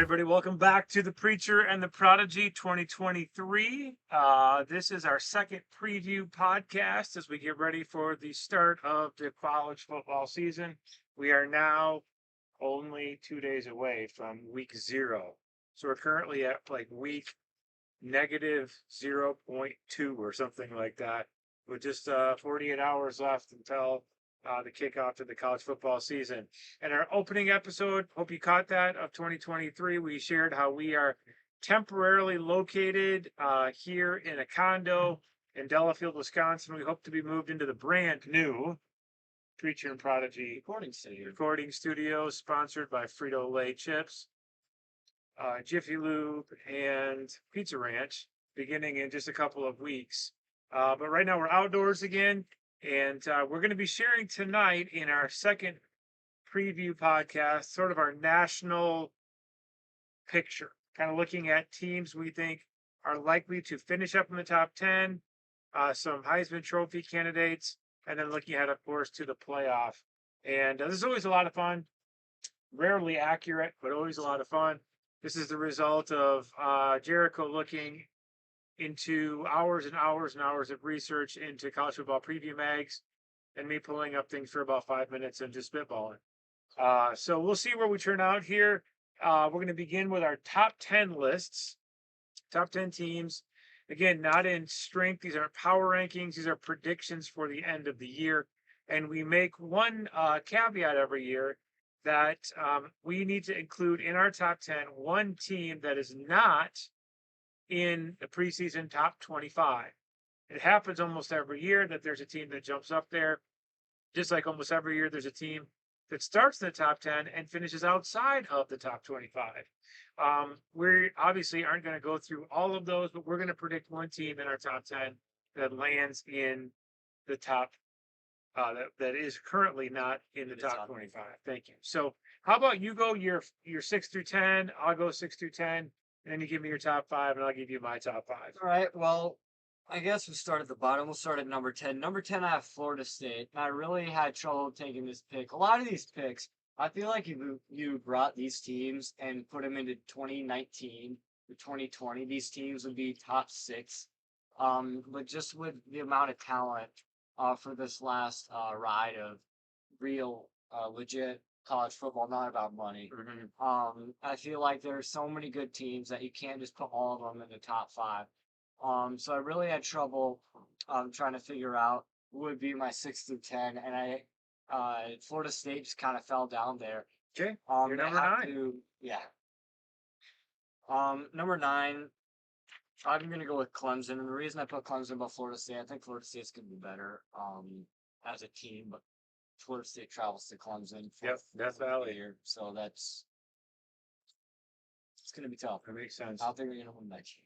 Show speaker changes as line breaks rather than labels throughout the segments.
everybody. Welcome back to The Preacher and the Prodigy 2023. This is our second preview podcast as we get ready for the start of the college football season. We are now only 2 days away from week 0. So we're currently at like week negative 0.2 or something like that, with just 48 hours left until the kickoff to the college football season. And our opening episode, hope you caught that, of 2023, we shared how we are temporarily located here in a condo in Delafield, Wisconsin. We hope to be moved into the brand new Preacher and Prodigy recording studio, sponsored by Frito-Lay Chips, Jiffy Lube, and Pizza Ranch, beginning in just a couple of weeks. But right now we're outdoors again. And we're going to be sharing tonight in our second preview podcast sort of our national picture, kind of looking at teams we think are likely to finish up in the top 10, some Heisman Trophy candidates, and then looking ahead, of course, to the playoff. And this is always a lot of fun, rarely accurate, but always a lot of fun. This is the result of Jericho looking into hours and hours and hours of research into college football preview mags, and me pulling up things for about 5 minutes and just spitballing. So we'll see where we turn out here. We're going to begin with our top 10 lists, top 10 teams. Again, not in strength. These aren't power rankings. These are predictions for the end of the year. And we make one caveat every year that we need to include in our top 10 one team that is not in the preseason top 25. It happens almost every year that there's a team that jumps up there. Just like almost every year, there's a team that starts in the top 10 and finishes outside of the top 25. We obviously aren't going to go through all of those, but we're going to predict one team in our top 10 that lands in the top, that is currently not in the top 25. Thank you. So how about you go your 6 through 10, I'll go 6 through 10, and then you give me your top 5, and I'll give you my top 5.
All right. Well, I guess we'll start at the bottom. We'll start at number 10. Number 10, I have Florida State. And I really had trouble taking this pick. A lot of these picks, I feel like if you brought these teams and put them into 2019 or 2020, these teams would be top 6. But just with the amount of talent for this last ride of real, legit college football, not about money.
Mm-hmm.
I feel like there are so many good teams that you can't just put all of them in the top 5. So I really had trouble trying to figure out who would be my 6 through 10, and Florida State just kind of fell down there.
Okay, you're number 9.
Number 9, I'm gonna go with Clemson, and the reason I put Clemson above Florida State, I think Florida State's gonna be better as a team, but Florida State travels to Clemson.
Death Valley
here, so it's gonna be tough.
That makes sense.
I don't think we're gonna win that game.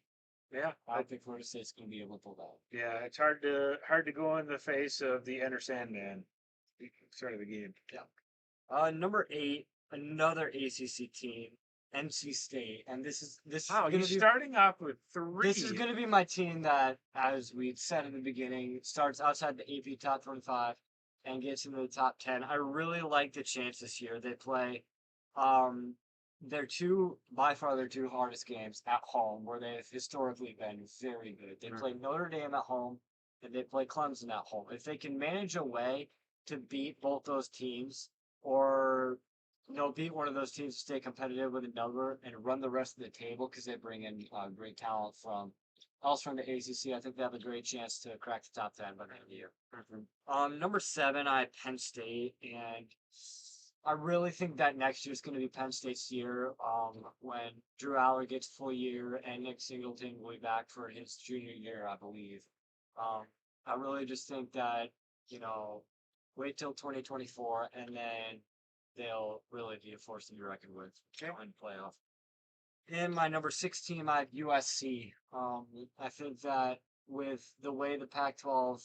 Yeah,
I don't think Florida State's gonna be able to pull that.
Yeah, it's hard to go in the face of the Enter Sandman. Start of the game.
Yeah. Number 8, another ACC team, NC State, and this is
Wow, you're starting off with 3.
This is going to be my team that, as we said in the beginning, starts outside the AP top 25 and gets into the top 10. I really like the chance this year. They play by far their 2 hardest games at home, where they've historically been very good. They play Notre Dame at home, and they play Clemson at home. If they can manage a way to beat both those teams, or beat one of those teams to stay competitive with another and run the rest of the table, because they bring in great talent from the ACC, I think they have a great chance to crack the top 10 by the end of the year.
Mm-hmm.
Number 7, I have Penn State, and I really think that next year is going to be Penn State's year, when Drew Aller gets full year and Nick Singleton will be back for his junior year, I believe. I really just think that, wait till 2024, and then they'll really be a force to be reckoned with in the playoff. In my number 6 team, I have USC. I think that with the way the Pac-12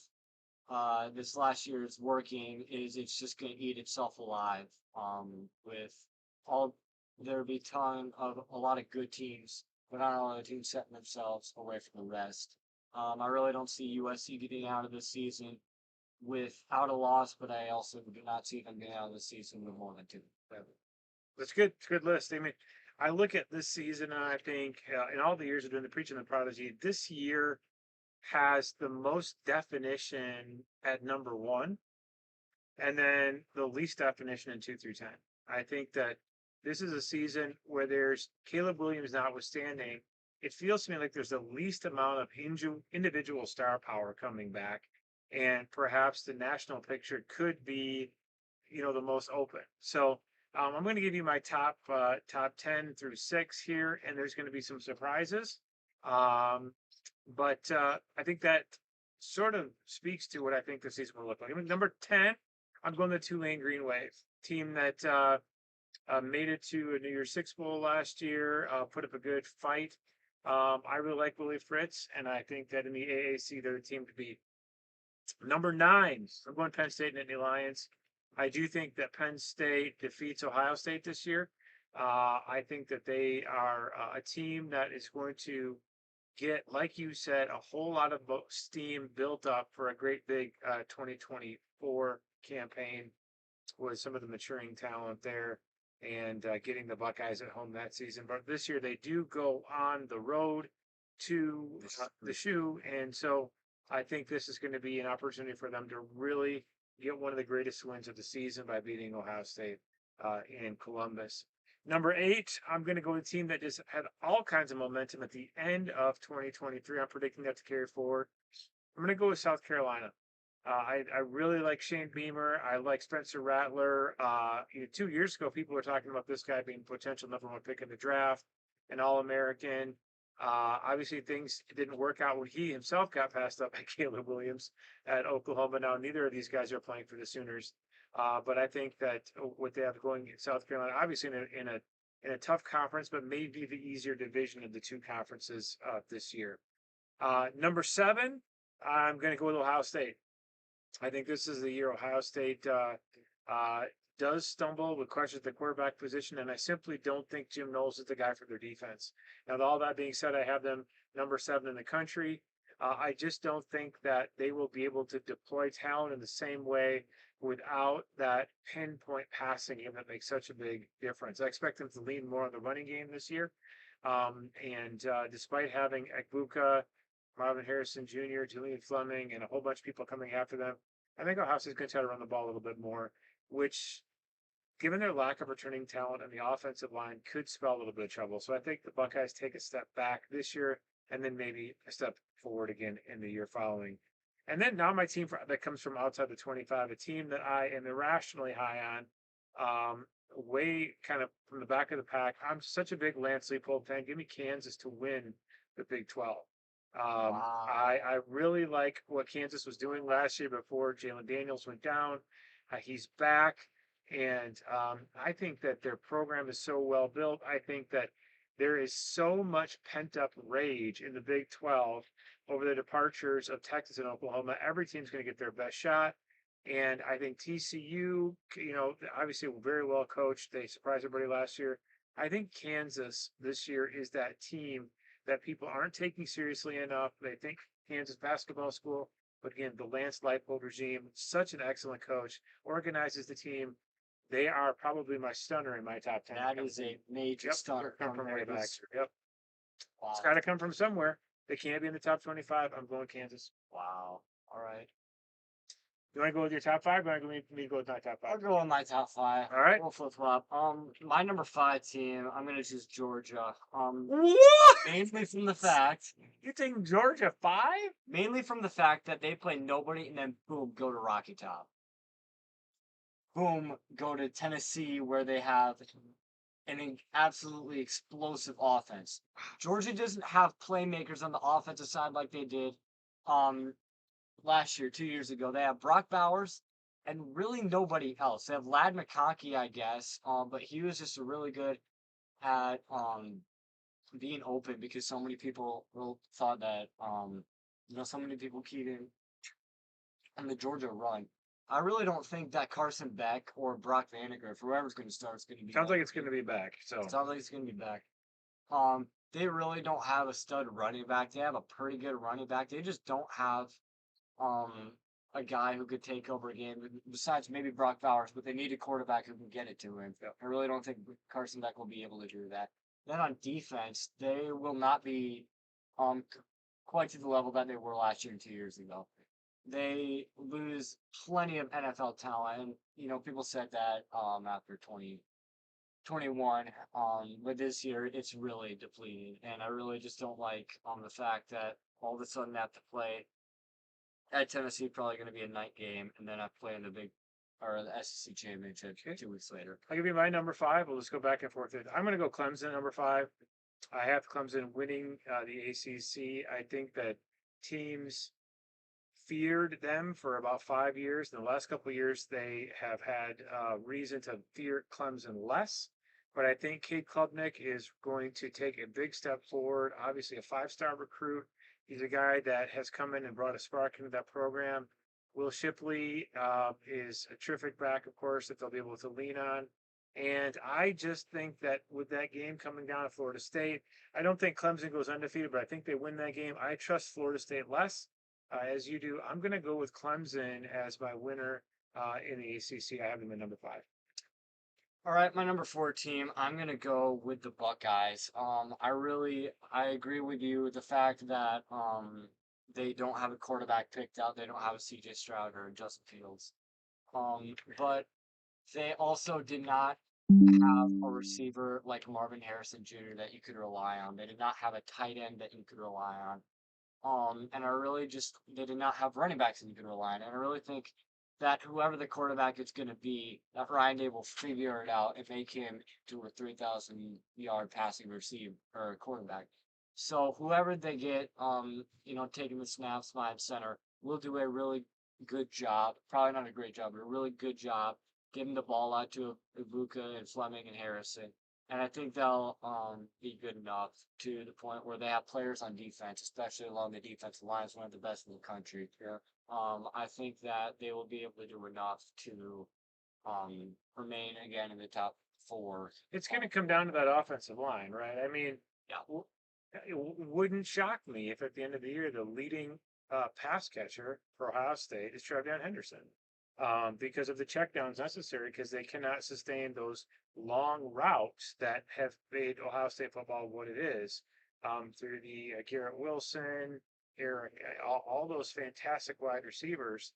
this last year is working, it's just going to eat itself alive. There'll be a lot of good teams, but not a lot of teams setting themselves away from the rest. I really don't see USC getting out of this season without a loss, but I also do not see them getting out of the season with more than 2.
That's good. It's a good list. I mean, I look at this season and I think in all the years of doing the preaching and the prodigy, this year has the most definition at number one, and then the least definition in 2 through 10. I think that this is a season where there's Caleb Williams notwithstanding. It feels to me like there's the least amount of individual star power coming back, and perhaps the national picture could be, the most open. So I'm going to give you my top 10 through 6 here, and there's going to be some surprises. Um, but I think that sort of speaks to what I think the season will look like. I mean, number 10, I'm going to Tulane Green Wave, team that made it to a New Year's Six Bowl last year, put up a good fight. I really like Willie Fritz, and I think that in the AAC, they're the team to beat. Number 9, I'm going Penn State Nittany Lions. I do think that Penn State defeats Ohio State this year. I think that they are a team that is going to get, like you said, a whole lot of steam built up for a great big 2024 campaign with some of the maturing talent there and getting the Buckeyes at home that season. But this year they do go on the road to the shoe. And so I think this is going to be an opportunity for them to really get one of the greatest wins of the season by beating Ohio State in Columbus. Number 8, I'm going to go with a team that just had all kinds of momentum at the end of 2023. I'm predicting that to carry forward. I'm going to go with South Carolina. I really like Shane Beamer. I like Spencer Rattler. 2 years ago, people were talking about this guy being potential #1 pick in the draft, an All-American. Obviously, things didn't work out when he himself got passed up by Caleb Williams at Oklahoma. Now, neither of these guys are playing for the Sooners. But I think that what they have going in South Carolina, obviously in a tough conference, but maybe the easier division of the two conferences this year. Number 7, I'm going to go with Ohio State. I think this is the year Ohio State does stumble with questions at the quarterback position, and I simply don't think Jim Knowles is the guy for their defense. Now, with all that being said, I have them number 7 in the country. I just don't think that they will be able to deploy talent in the same way without that pinpoint passing game that makes such a big difference. I expect them to lean more on the running game this year. And despite having Ekbuka, Marvin Harrison Jr., Julian Fleming, and a whole bunch of people coming after them, I think Ohio State's going to try to run the ball a little bit more, which, given their lack of returning talent on the offensive line, could spell a little bit of trouble. So I think the Buckeyes take a step back this year and then maybe a step forward again in the year following. And then now my team that comes from outside the 25, a team that I am irrationally high on, way kind of from the back of the pack. I'm such a big Lance Leipold fan. Give me Kansas to win the Big 12.
Wow.
I really like what Kansas was doing last year before Jalen Daniels went down. He's back, and I think that their program is so well built. I think that there is so much pent up rage in the Big 12 over the departures of Texas and Oklahoma. Every team's going to get their best shot. And I think TCU, obviously very well coached. They surprised everybody last year. I think Kansas this year is that team that people aren't taking seriously enough. They think Kansas basketball school, but again, the Lance Leipold regime, such an excellent coach, organizes the team. They are probably my stunner in my top 10.
That is a major stunner.
Come from way back. Yep.
Wow.
It's got to come from somewhere. They can't be in the top 25. I'm going Kansas.
Wow. All right.
You want to go with your top 5? Or me to go with my top 5?
I'll go with my top 5.
All right.
We'll flip flop. My number 5 team, I'm gonna choose Georgia.
What?
Mainly from the fact,
You think Georgia 5?
that they play nobody and then boom, go to Rocky Top. Boom, go to Tennessee where they have an absolutely explosive offense. Georgia doesn't have playmakers on the offensive side like they did last year, 2 years ago. They have Brock Bowers and really nobody else. They have Lad McConkey, I guess, but he was just really good at being open because so many people thought that so many people keyed in on the Georgia run. I really don't think that Carson Beck or Brock Vandagriff, whoever's going to start, is going to be.
Sounds like it's going to be back. So
Sounds like it's going to be back. They really don't have a stud running back. They have a pretty good running back. They just don't have a guy who could take over a game besides maybe Brock Bowers, but they need a quarterback who can get it to him. I really don't think Carson Beck will be able to do that. Then on defense, they will not be quite to the level that they were last year and 2 years ago. They lose plenty of NFL talent, and people said that after 2021, but this year it's really depleted, and I really just don't like the fact that all of a sudden they have to play at Tennessee, probably going to be a night game, and then I play in the big or the SEC championship
Okay.
2 weeks later.
I'll give you my number five. We'll just go back and forth. I'm going to go Clemson number five. I have Clemson winning the ACC. I think that teams feared them for about 5 years. In the last couple of years, they have had reason to fear Clemson less. But I think Kate Klubnik is going to take a big step forward. Obviously, a five-star recruit. He's a guy that has come in and brought a spark into that program. Will Shipley is a terrific back, of course, that they'll be able to lean on. And I just think that with that game coming down to Florida State, I don't think Clemson goes undefeated, but I think they win that game. I trust Florida State less as you do. I'm going to go with Clemson as my winner in the ACC. I have them at number five.
All right, my number 4 team, I'm gonna go with the Buckeyes. I agree with you with the fact that they don't have a quarterback picked out. They don't have a CJ Stroud or Justin Fields. But they also did not have a receiver like Marvin Harrison Jr. that you could rely on. They did not have a tight end that you could rely on. And I really just they did not have running backs that you could rely on. And I really think that whoever the quarterback is going to be, that Ryan Day will figure it out and make him to a 3,000-yard passing receive or quarterback. So whoever they get, taking the snaps behind center, will do a really good job. Probably not a great job, but a really good job getting the ball out to Ibuka and Fleming and Harrison. And I think they'll be good enough to the point where they have players on defense, especially along the defensive lines, one of the best in the country.
Yeah.
I think that they will be able to do enough to remain again in the top 4.
It's going to come down to that offensive line, right? I mean,
Yeah.
it wouldn't shock me if at the end of the year the leading pass catcher for Ohio State is Trevion Henderson because of the checkdowns necessary because they cannot sustain those long routes that have made Ohio State football what it is through the Garrett Wilson, Eric, all those fantastic wide receivers.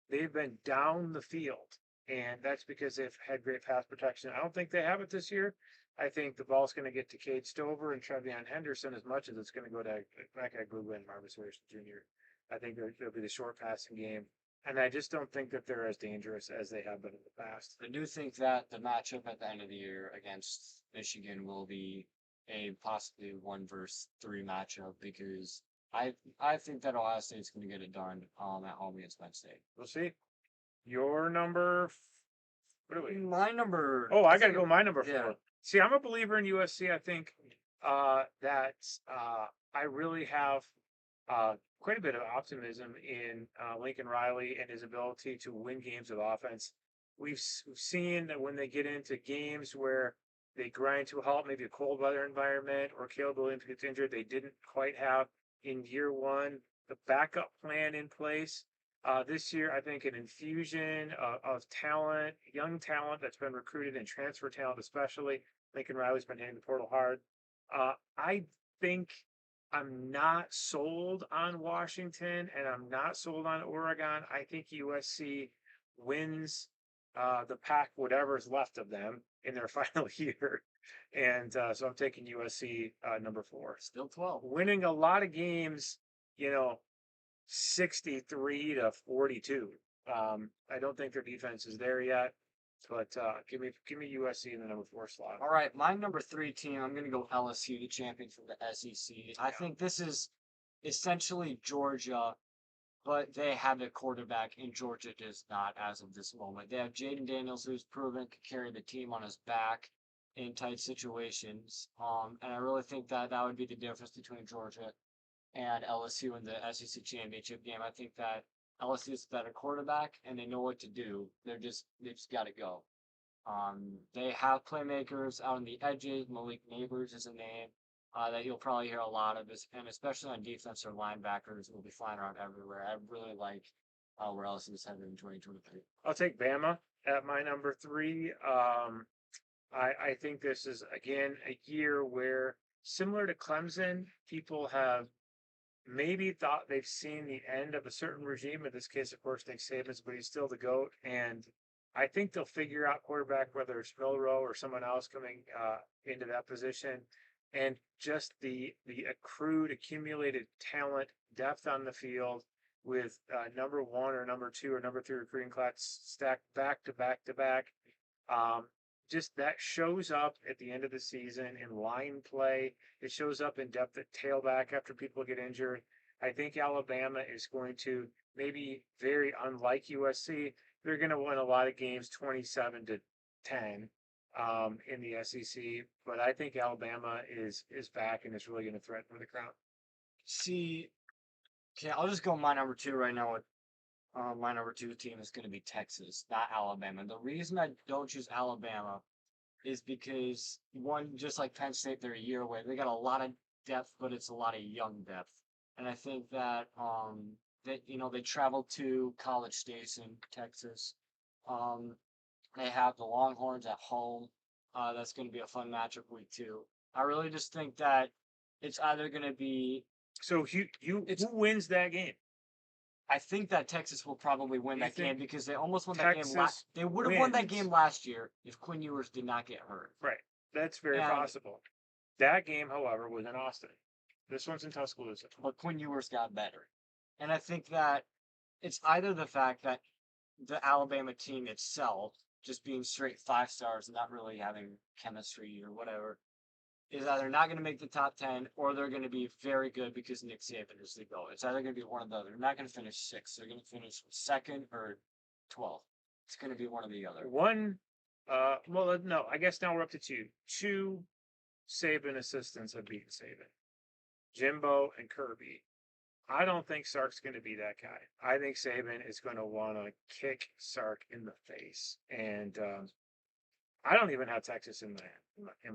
They've been down the field, and that's because they've had great pass protection. I don't think they have it this year. I think the ball's going to get to Cade Stover and Trevion Henderson as much as it's going to go to Mecca Goodwin and Marvis Harrison Jr. I think it'll be the short passing game. And I just don't think that they're as dangerous as they have been in the past.
I do think that the matchup at the end of the year against Michigan will be a possibly 1 versus 3 matchup because I think that Ohio State's going to get it done at home against Penn State.
We'll see. Your number, what are we?
My number.
Oh, I got to go my number
Yeah.
4. See, I'm a believer in USC. I think that I really have quite a bit of optimism in Lincoln Riley and his ability to win games with offense. We've seen that when they get into games where they grind to a halt, maybe a cold weather environment, or Caleb Williams gets injured, they didn't quite have in year one the backup plan in place. This year, I think an infusion of talent, young talent that's been recruited and transfer talent, especially. Lincoln Riley's been hitting the portal hard. I think I'm not sold on Washington and I'm not sold on Oregon. I think USC wins the pack, whatever's left of them in their final year. And so I'm taking USC number 4.
Still 12.
Winning a lot of games, 63-42. I don't think their defense is there yet, but give me USC in the number 4 slot.
All right, my number 3 team, I'm going to go LSU, the champion from the SEC. I think this is essentially Georgia, but they have a quarterback, and Georgia does not as of this moment. They have Jaden Daniels, who's proven to carry the team on his back in tight situations. And I really think that would be the difference between Georgia and LSU in the SEC championship game. I think that LSU is a better quarterback, and they know what to do. They just got to go. They have playmakers out on the edges. Malik Neighbors is a name that you'll probably hear a lot of, and especially on defense or linebackers will be flying around everywhere. I really like where LSU is headed in 2023.
I'll take Bama at my number 3. I think this is again a year where, similar to Clemson, people have maybe thought they've seen the end of a certain regime. In this case, of course, Nick Saban's, but he's still the GOAT. And I think they'll figure out quarterback, whether it's Milrow or someone else coming into that position. And just the accrued, accumulated talent, depth on the field with number one or number two or number three recruiting class stacked back to back to back. Um, just that shows up at the end of the season in line play. It shows up in depth at tailback after people get injured. I think Alabama is going to, maybe very unlike USC, they're going to win a lot of games 27-10 in the SEC. But I think Alabama is back and is really going to threaten for the crown.
See, okay, I'll just go my number two right now with my number two team is going to be Texas, not Alabama. The reason I don't choose Alabama is because one, just like Penn State, they're a year away. They got a lot of depth, but it's a lot of young depth. And I think that they travel to college states in Texas. Um, they have the Longhorns at home. That's going to be a fun matchup week two. I really just think that it's either going to be.
So who wins that game?
I think that Texas will probably win
You
that game
think
because they almost won that game last.
Texas
They would have won that
wins?
game last year if Quinn Ewers did not get hurt.
Right. That's very
And
possible. That game, however, was in Austin. This one's in Tuscaloosa.
but Quinn Ewers got better, and I think that it's either the fact that the Alabama team itself just being straight 5 stars and not really having chemistry or whatever is either not going to make the top 10 or they're going to be very good because Nick Saban is the GOAT. It's either going to be one of the other. They're not going to finish sixth. They're going to finish second or 12th. It's going to be one or the other.
One, well, no, I guess now we're up to two. Two Saban assistants have beaten Saban, Jimbo and Kirby. I don't think Sark's going to be that guy. I think Saban is going to want to kick Sark in the face, and I don't even have Texas in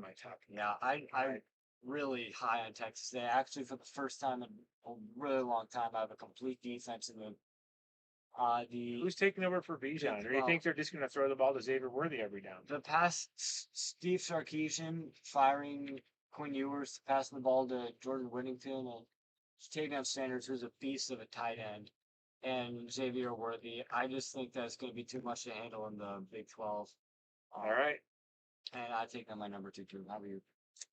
my top.
Yeah, I'm really high on Texas. They actually, for the first time in a really long time, have a complete defense in the
Who's taking over for Bijan? Or do you think they're just going to throw the ball to Xavier Worthy every down?
the pass. Steve Sarkisian firing Quinn Ewers, passing the ball to Jordan Whittington, and Tavion Sanders, who's a beast of a tight end, and Xavier Worthy. I just think that's going to be too much to handle in the Big 12.
All right.
And I take that my number two too. How about you?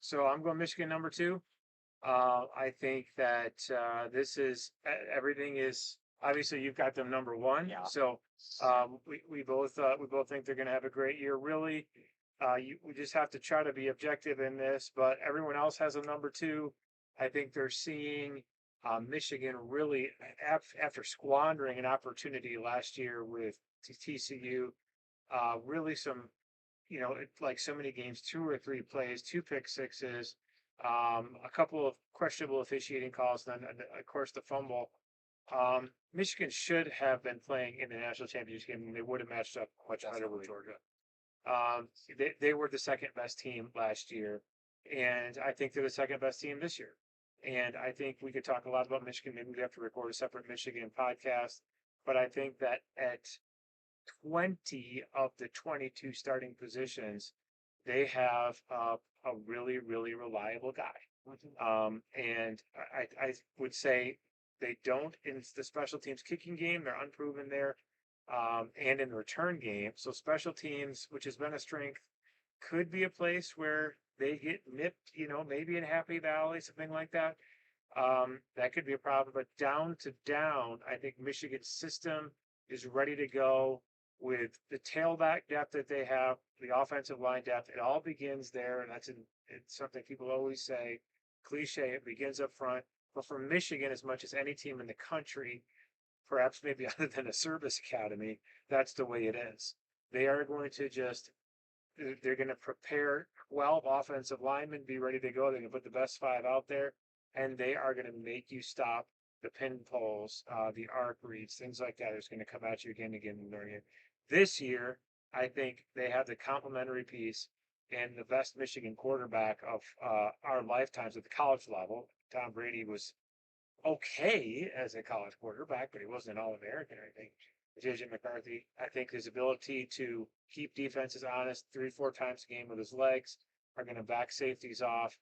So I'm going Michigan number two. I think that this is everything is obviously you've got them number one.
Yeah.
So we both think they're going to have a great year. Really, we just have to try to be objective in this. But everyone else has a number two. I think they're seeing Michigan really after squandering an opportunity last year with TCU. Really some like so many games, 2 or 3 plays, 2 pick-sixes, a couple of questionable officiating calls, and then of course the fumble. Michigan should have been playing in the national championship game, and they would have matched up much better with Georgia. They were the second best team last year, and I think they're the second best team this year. And I think we could talk a lot about Michigan. Maybe we have to record a separate Michigan podcast. But I think that at 20 of the 22 starting positions, they have a really, really reliable guy. And I would say they don't in the special teams kicking game. They're unproven there. And in the return game. So special teams, which has been a strength, could be a place where they get nipped, maybe in Happy Valley, something like that. That could be a problem. But down to down, I think Michigan's system is ready to go with the tailback depth that they have, the offensive line depth. It all begins there, and it's something people always say, cliche, it begins up front. But for Michigan, as much as any team in the country, perhaps maybe other than a service academy, that's the way it is. They are going to they're going to prepare 12 offensive linemen, be ready to go. They're going to put the best 5 out there, and they are going to make you stop the pin pulls, the arc reads, things like that. It's going to come at you again and again and again. This year, I think they have the complementary piece and the best Michigan quarterback of our lifetimes at the college level. Tom Brady was okay as a college quarterback, but he wasn't an All-American or anything. JJ McCarthy. I think his ability to keep defenses honest 3, 4 times a game with his legs are going to back safeties off.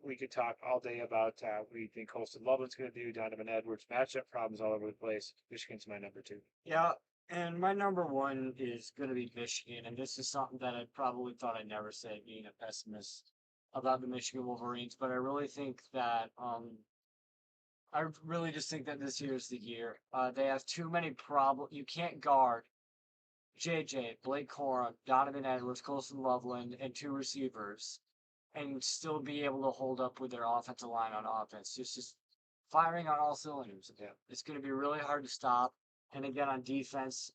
We could talk all day about what we think Colston Loveland's going to do, Donovan Edwards, matchup problems all over the place. Michigan's my number 2.
Yeah, and my number one is going to be Michigan, and this is something that I probably thought I'd never say, being a pessimist about the Michigan Wolverines, but I really think that I really just think that this year is the year. They have too many problems. You can't guard JJ, Blake Corum, Donovan Edwards, Colston Loveland, and 2 receivers, and still be able to hold up with their offensive line on offense. Just firing on all cylinders.
Yeah.
It's going to be really hard to stop. And again, on defense,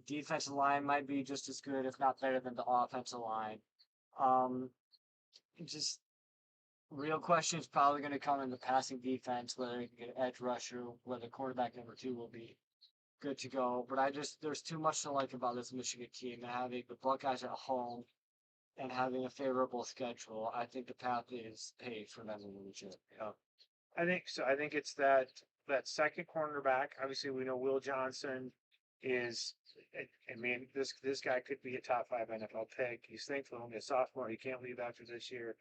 defensive line might be just as good, if not better, than the offensive line. Um, just real question is probably going to come in the passing defense, whether you can get an edge rusher, whether quarterback number 2 will be good to go. But there's too much to like about this Michigan team, and having the Buckeyes at home and having a favorable schedule. I think the path is paved for them to win the chip.
Yeah. I think so. I think it's that second cornerback. Obviously, we know Will Johnson is. I mean, this guy could be a top 5 NFL pick. He's thankfully only a sophomore. He can't leave after this year.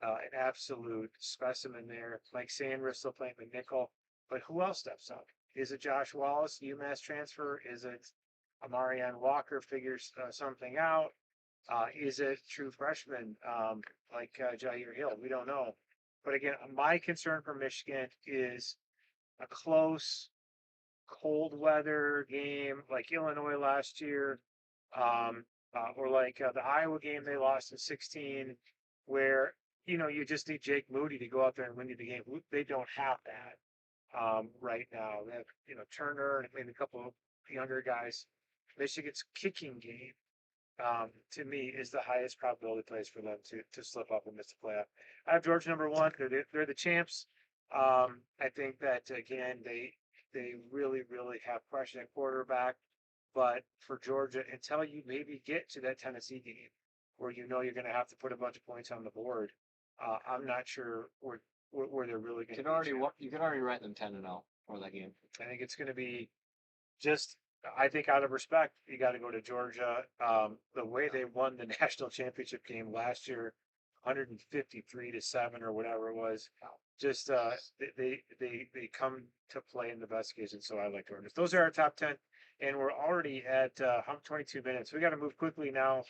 An absolute specimen there. Mike Sanders still playing McNichol. But who else steps up? Is it Josh Wallace, UMass transfer? Is it Amarian Walker figures something out? Is it true freshman like Jair Hill? We don't know. But again, my concern for Michigan is a close, cold weather game like Illinois last year, or like the Iowa game they lost in 16, where you just need Jake Moody to go out there and win you the game. They don't have that right now. They have Turner and maybe a couple of younger guys. Michigan's kicking game, to me, is the highest probability place for them to slip up and miss the playoff. I have Georgia number 1. They're the champs. I think that again they really have question at quarterback, but for Georgia, until you maybe get to that Tennessee game where you're going to have to put a bunch of points on the board, I'm not sure where they're really going to.
You can already write them 10-0 for that game.
I think it's going to be just. I think out of respect, you got to go to Georgia. The way they won the national championship game last year, 153-7 or whatever it was, just they come to play in the best occasion. So I like Georgia. Those are our top 10, and we're already at 22 minutes. We got to move quickly now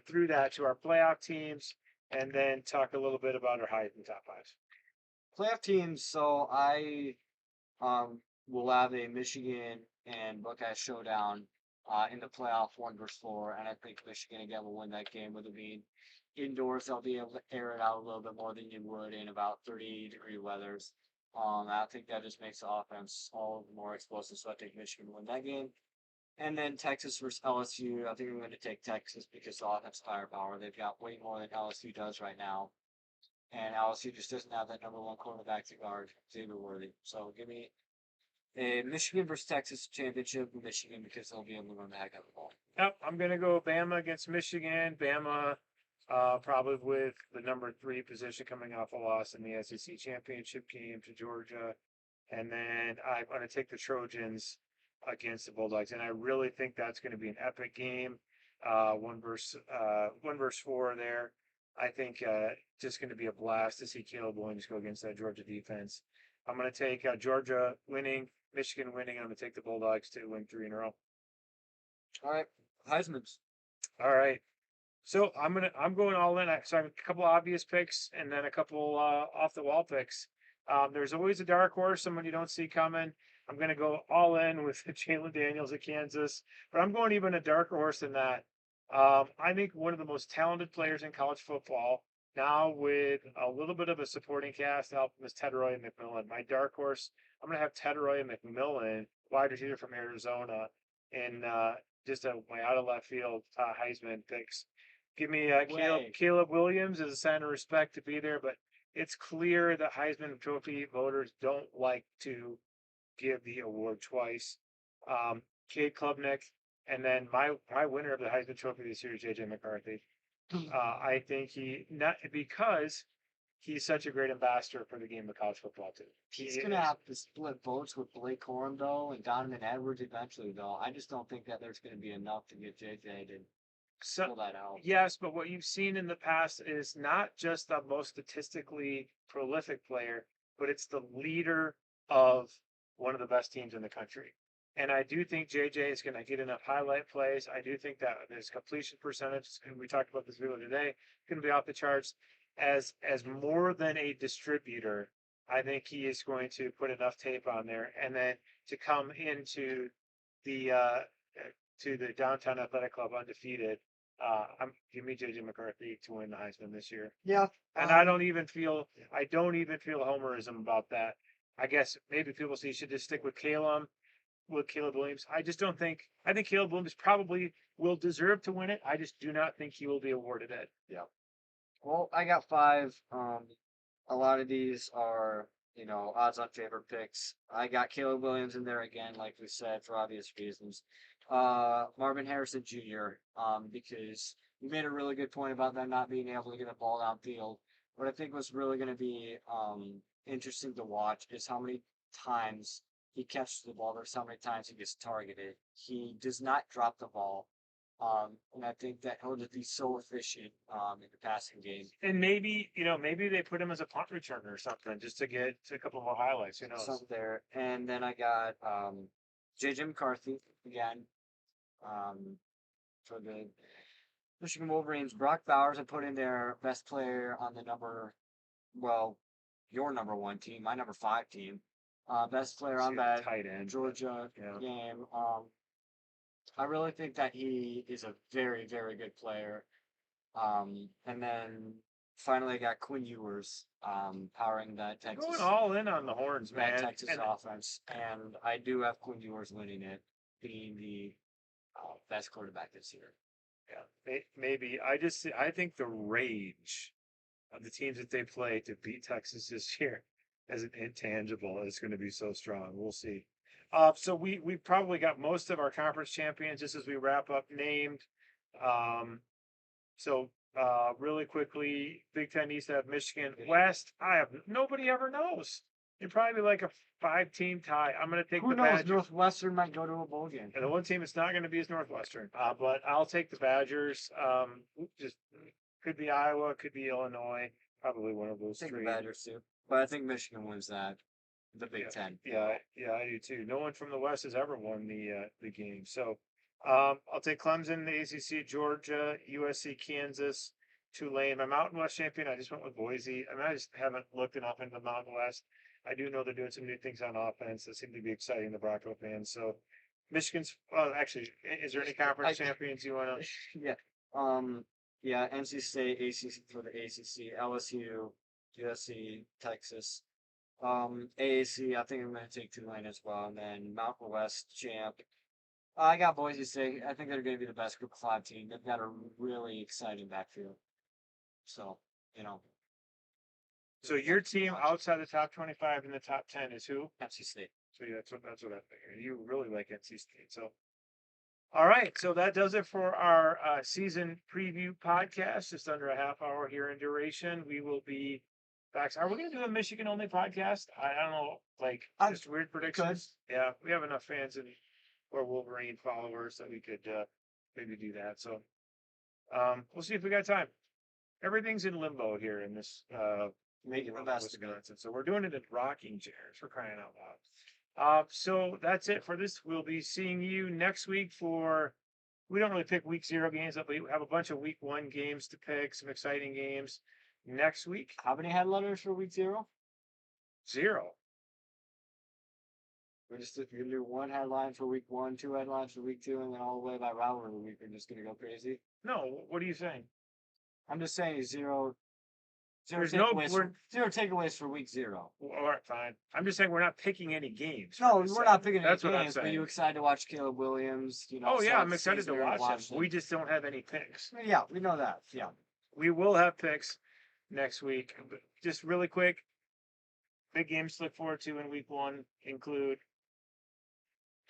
through that to our playoff teams, and then talk a little bit about our Heisman top 5s.
Playoff teams. So I will have a Michigan and Buckeye showdown in the playoff 1 versus 4, and I think Michigan again will win that game. With it being indoors, they'll be able to air it out a little bit more than you would in about 30-degree weathers. I think that just makes the offense all more explosive. So I think Michigan will win that game. And then Texas versus LSU. I think I'm going to take Texas because the offense firepower. They've got way more than LSU does right now. And LSU just doesn't have that number 1 quarterback to guard Xavier Worthy. So give me a Michigan versus Texas championship in Michigan because they'll be able to run the heck out of the ball.
Yep, I'm going to go Bama against Michigan. Bama probably with the number 3 position coming off a loss in the SEC championship game to Georgia. And then I'm going to take the Trojans against the Bulldogs. And I really think that's going to be an epic game. 1 versus 4 there. I think just going to be a blast to see Caleb Williams go against that Georgia defense. I'm going to take Georgia winning, Michigan winning. I'm going to take the Bulldogs to win 3 in a row.
All right, Heisman's.
All right. So I'm going all in. So I have a couple obvious picks and then a couple off the wall picks. There's always a dark horse, someone you don't see coming. I'm going to go all in with Jalen Daniels at Kansas, but I'm going even a darker horse than that. I think one of the most talented players in college football now with a little bit of a supporting cast help is Tedroy McMillan. My dark horse, I'm going to have Tedroy McMillan, wide receiver from Arizona, and just my out of left field Heisman picks. Give me Caleb Williams as a sign of respect to be there, but it's clear that Heisman Trophy voters don't like to give the award twice. Cade Klubnik, and then my winner of the Heisman Trophy this year is JJ McCarthy. I think because he's such a great ambassador for the game of college football too.
He's
He
gonna
is.
have to split votes with Blake Corum though and Donovan Edwards eventually though. I just don't think that there's gonna be enough to get JJ to
So
pull that out.
yes, but what you've seen in the past is not just the most statistically prolific player, but it's the leader of one of the best teams in the country. And I do think JJ is going to get enough highlight plays. I do think that his completion percentage, and we talked about this video today, going to be off the charts. As more than a distributor, I think he is going to put enough tape on there, and then to come into the to the downtown athletic club undefeated. Give me JJ McCarthy to win the Heisman this year.
Yeah.
And I don't even feel homerism about that. I guess maybe people say you should just stick with Caleb Williams. I just don't think. I think Caleb Williams probably will deserve to win it. I just do not think he will be awarded it.
Yeah. Well, I got 5. A lot of these are, odds on favorite picks. I got Caleb Williams in there again, like we said, for obvious reasons. Marvin Harrison Jr., because you made a really good point about them not being able to get a ball downfield. What I think was really going to be interesting to watch is how many times he catches the ball versus how many times he gets targeted. He does not drop the ball. And I think that he'll just be so efficient in the passing game.
And maybe they put him as a punt returner or something just to get a couple more highlights. Who knows?
Something there. And then I got JJ McCarthy again for the Michigan Wolverines. Brock Bowers, I put in there best player on your number 1 team, my number 5 team. Best player on that
tight end
Georgia game. I really think that he is a very, very good player. And then finally I got Quinn Ewers powering that Texas.
Going all in on the horns, man.
Texas offense. And I do have Quinn Ewers winning it, being the best quarterback this year.
Yeah, maybe. I think the rage of the teams that they play to beat Texas this year as an intangible is going to be so strong. We'll see. So we probably got most of our conference champions just as we wrap up named. So really quickly, Big Ten East I have Michigan. West, I have nobody ever knows. It'd probably be like a 5-team tie. I'm going to take
Who
the
knows?
Badgers.
Northwestern might go to a bowl game.
And the one team it's not going to be is Northwestern. But I'll take the Badgers. Just could be Iowa, could be Illinois. Probably one of those
Take the
three.
Badgers too. But I think Michigan wins that. The Big Ten.
Yeah, I do too. No one from the West has ever won the game. So I'll take Clemson, the ACC, Georgia, USC, Kansas, Tulane. My Mountain West champion, I just went with Boise. I mean, I just haven't looked enough into the Mountain West. I do know they're doing some new things on offense that seem to be exciting the Bronco fans. So Michigan's, well, actually, is there any conference champions you want to?
Yeah. Yeah, NC State, ACC for the ACC, LSU, USC, Texas. AAC, I think I'm going to take Tulane as well. And then Mountain West champ. I got Boise State. I think they're going to be the best Group of 5 team. They've got a really exciting backfield. So,
So your team outside the top 25 and the top 10 is who?
NC State.
So yeah, that's what I figured. You really like NC State. So, all right. So that does it for our season preview podcast. Just under a half hour here in duration. We will be back. Are we going to do a Michigan only podcast? I don't know. Like just weird predictions. Yeah, we have enough fans and or Wolverine followers that we could maybe do that. So we'll see if we got time. Everything's in limbo here in this
Making the best of it.
Wisconsin. So we're doing it in rocking chairs. We're crying out loud. So that's it for this. We'll be seeing you next week for. We don't really pick week 0 games, but we have a bunch of week 1 games to pick. Some exciting games next week.
How many headliners for week 0?
0.
We're just if you do 1 headline for week 1, 2 headlines for week 2, and then all the way by rivalry week, we're just gonna go crazy.
No, what are you saying?
I'm just saying 0
There's
takeaways.
we're-
0 takeaways for week 0.
All right, fine. I'm just saying we're not picking any games.
No,
for this
we're not
segment.
picking any
That's what I'm
games. But
saying.
you excited to watch Caleb Williams?
Oh yeah,
start
I'm
the
excited
season
to
and
watch him. We just don't have any picks.
Yeah, we know that. Yeah.
We will have picks next week. But just really quick, big games to look forward to in week 1 include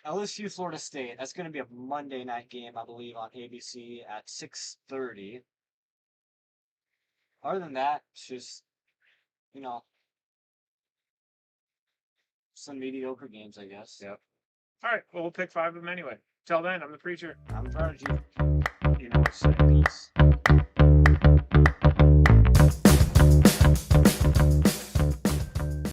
LSU, Florida State. That's going to be a Monday night game, I believe, on ABC at 6:30. Other than that, it's just you know, some mediocre games, I guess.
Yep. All right. Well, we'll pick 5 of them anyway. Till then, I'm the preacher.
I'm Prodigy.
You know, say peace.